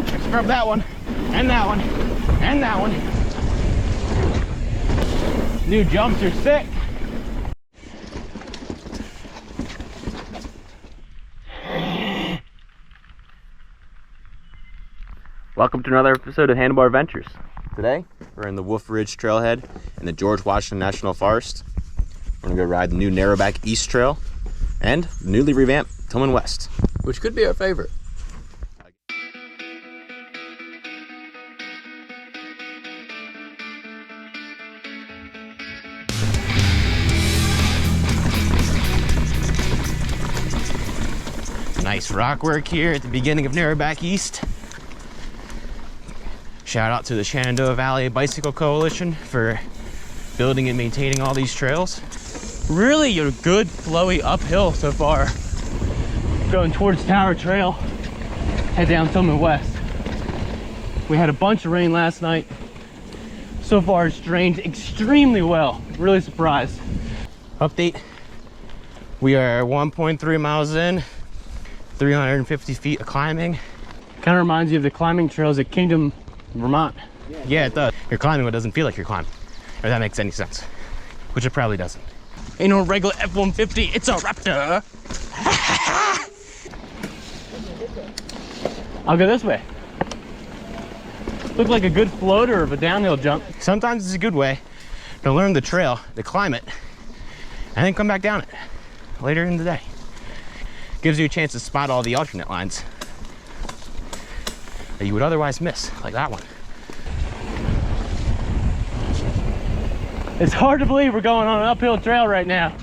Scrub that one, and that one, and that one. New jumps are sick. Welcome to another episode of Handlebar Adventures. Today, we're in the Wolf Ridge Trailhead in the George Washington National Forest. We're gonna go ride the new Narrowback East Trail and the newly revamped Tillman West, which could be our favorite. Nice rock work here at the beginning of Narrowback East. Shout out to the Shenandoah Valley Bicycle Coalition for building and maintaining all these trails. Really a good flowy uphill so far. Going towards Tower Trail, head down Tillman West. We had a bunch of rain last night. So far it's drained extremely well. Really surprised. Update, we are 1.3 miles in, 350 feet of climbing. Kind of reminds you of the climbing trails at Kingdom, Vermont. Yeah, it does. You're climbing what doesn't feel like you're climbing, if that makes any sense, which it probably doesn't. Ain't no regular F-150, it's a Raptor. I'll go this way. Look like a good floater of a downhill jump. Sometimes it's a good way to learn the trail, to climb it, and then come back down it later in the day. Gives you a chance to spot all the alternate lines that you would otherwise miss, like that one. It's hard to believe we're going on an uphill trail right now.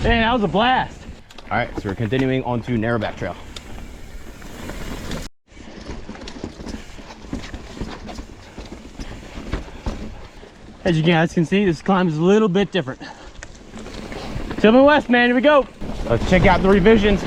Man, that was a blast. All right, so we're continuing on to Narrowback Trail. As you guys can see, this climb is a little bit different. Tillman West, man, here we go. Let's check out the revisions.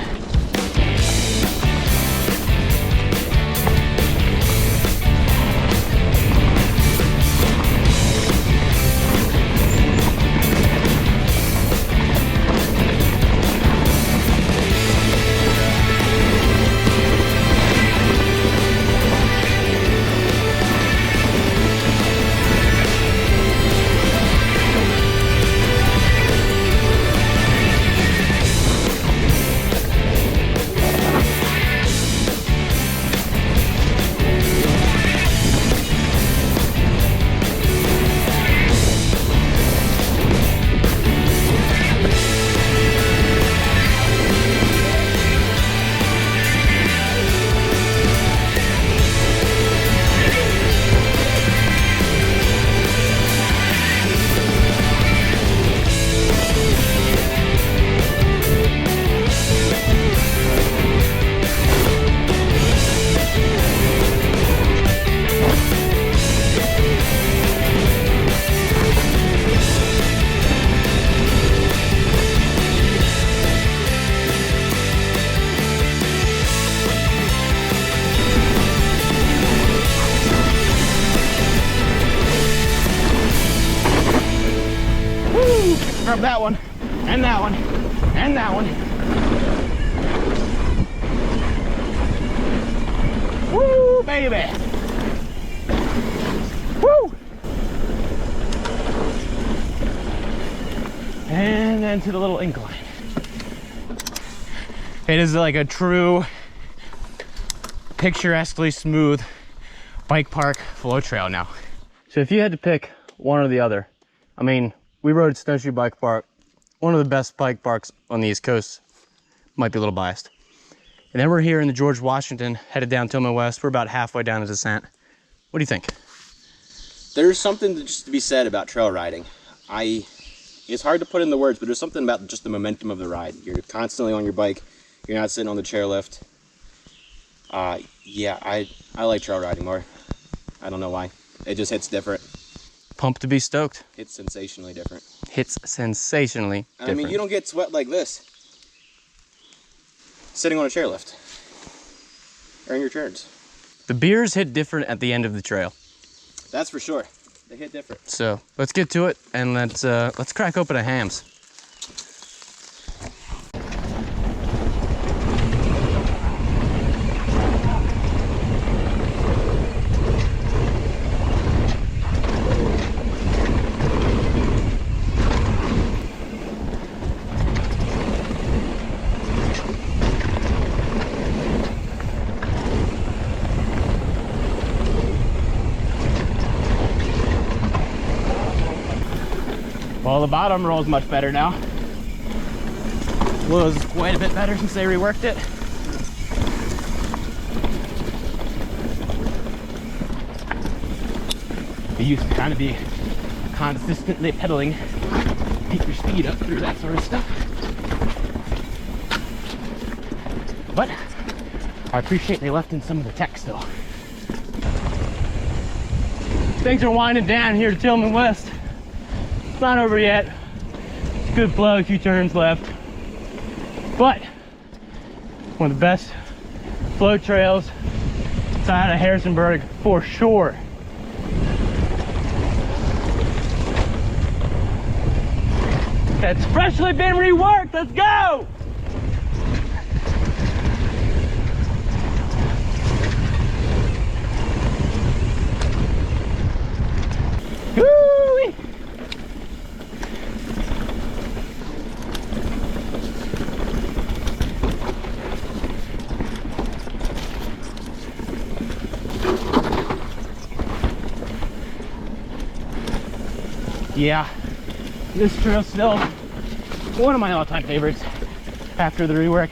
Grab that one, and that one, and that one. Woo, baby. Woo. And then to the little incline. It is like a true picturesquely smooth bike park flow trail now. So if you had to pick one or the other, I mean, we rode Snowshoe Bike Park, one of the best bike parks on the East Coast. Might be a little biased. And then we're here in the George Washington, headed down Tillman West. We're about halfway down the descent. What do you think? There's something just to be said about trail riding. It's hard to put in the words, but there's something about just the momentum of the ride. You're constantly on your bike. You're not sitting on the chairlift. Yeah, I like trail riding more. I don't know why. It just hits different. Pumped to be stoked. It's sensationally different. It's sensationally different. I mean, you don't get sweat like this. sitting on a chairlift. Earn your turns. The beers hit different at the end of the trail. That's for sure. They hit different. So let's get to it and let's crack open a hams. Well, the bottom rolls much better now. Was quite a bit better since they reworked it. It used to kind of be consistently pedaling, keep your speed up through that sort of stuff. But I appreciate they left in some of the tech still. Things are winding down here to Tillman West. It's not over yet. It's a good flow, a few turns left. But one of the best flow trails outside of Harrisonburg for sure. It's freshly been reworked. Let's go! Woo-wee. Yeah, this trail's still one of my all-time favorites after the rework.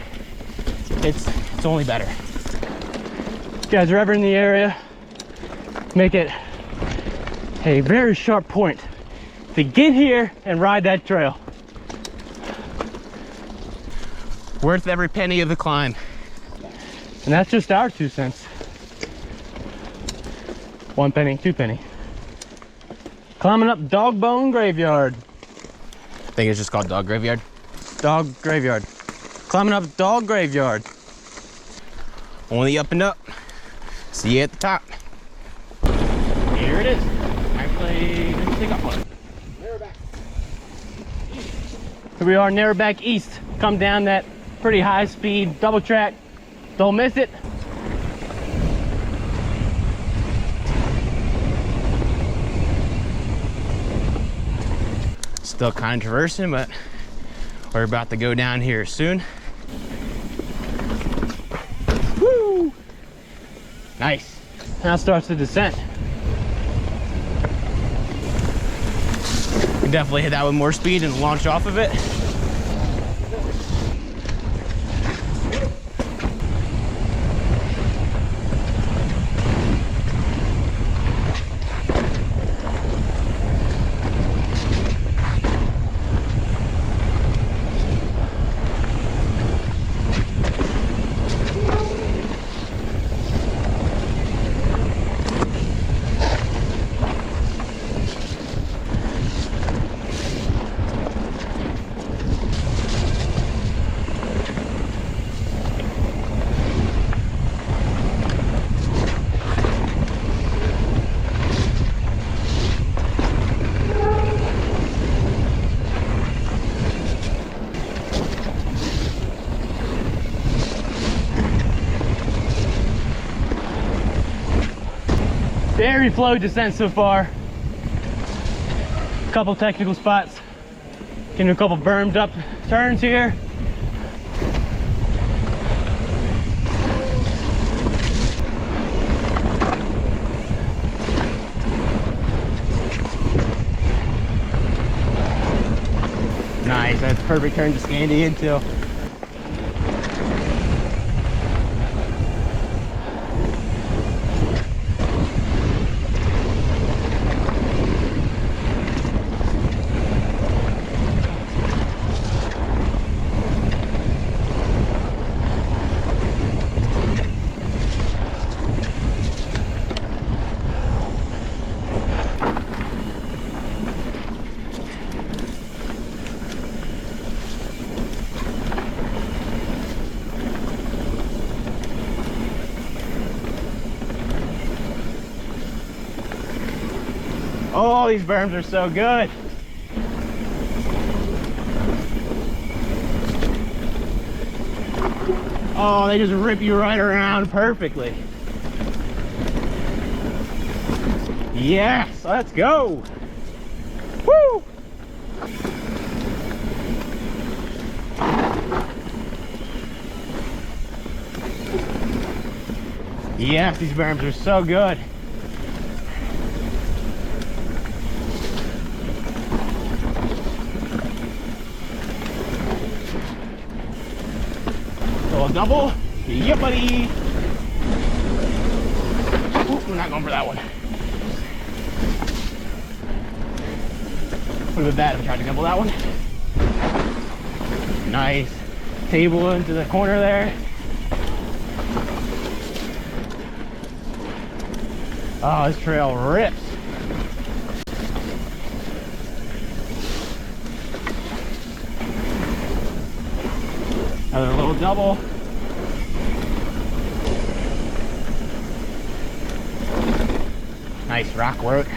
It's only better. If you guys are ever in the area, make it a very sharp point to get here and ride that trail. Worth every penny of the climb. And that's just our 2 cents. 1 penny, 2 penny. Climbing up Dog Bone Graveyard. I think it's just called Dog Graveyard. Dog Graveyard. Climbing up Dog Graveyard. Only up and up. See you at the top. Here it is. Actually, let me take up one. Narrowback. Here we are, Narrowback East. Come down that pretty high speed double track. Don't miss it. Still kind of traversing, but we're about to go down here soon. Woo! Nice. Now starts the descent. We definitely hit that with more speed and launch off of it. Very flow descent so far. Couple technical spots. Getting a couple bermed up turns here. Nice, that's a perfect turn to Scandy into. these berms are so good. Oh, they just rip you right around perfectly. Yes, let's go. Woo! Yes, these berms are so good. Little double. Yeah, buddy. Oop, we're not going for that one. Would have been bad if I tried to double that one. Nice. Table into the corner there. Oh, this trail rips. Another little double. Nice rock work.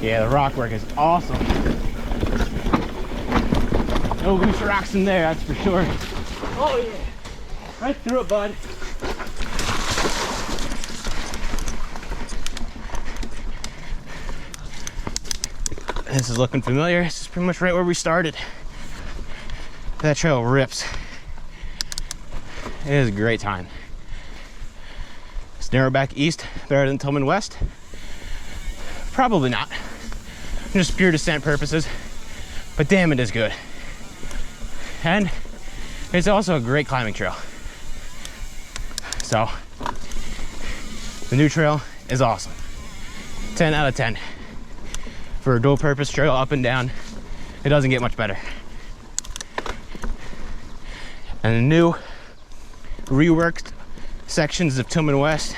Yeah, the rock work is awesome. No loose rocks in there, that's for sure. Oh yeah, right through it, bud. This is looking familiar. This is pretty much right where we started. That trail rips. It is a great time. Is Narrowback East better than Tillman West? Probably not. Just pure descent purposes. But damn, it is good. And it's also a great climbing trail. So, the new trail is awesome. 10 out of 10. For a dual purpose trail up and down, it doesn't get much better. And the new reworked sections of Tillman West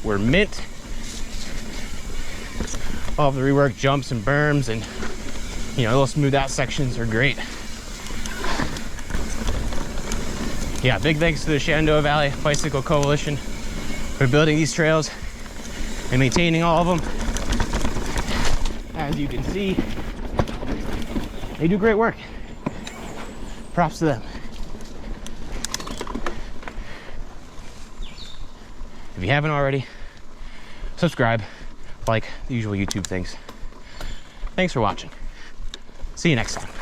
were mint. All of the reworked jumps and berms and, you know, little smoothed out sections are great. Yeah, big thanks to the Shenandoah Valley Bicycle Coalition for building these trails and maintaining all of them. As you can see, they do great work. Props to them. If you haven't already, subscribe, like the usual YouTube things. Thanks for watching. See you next time.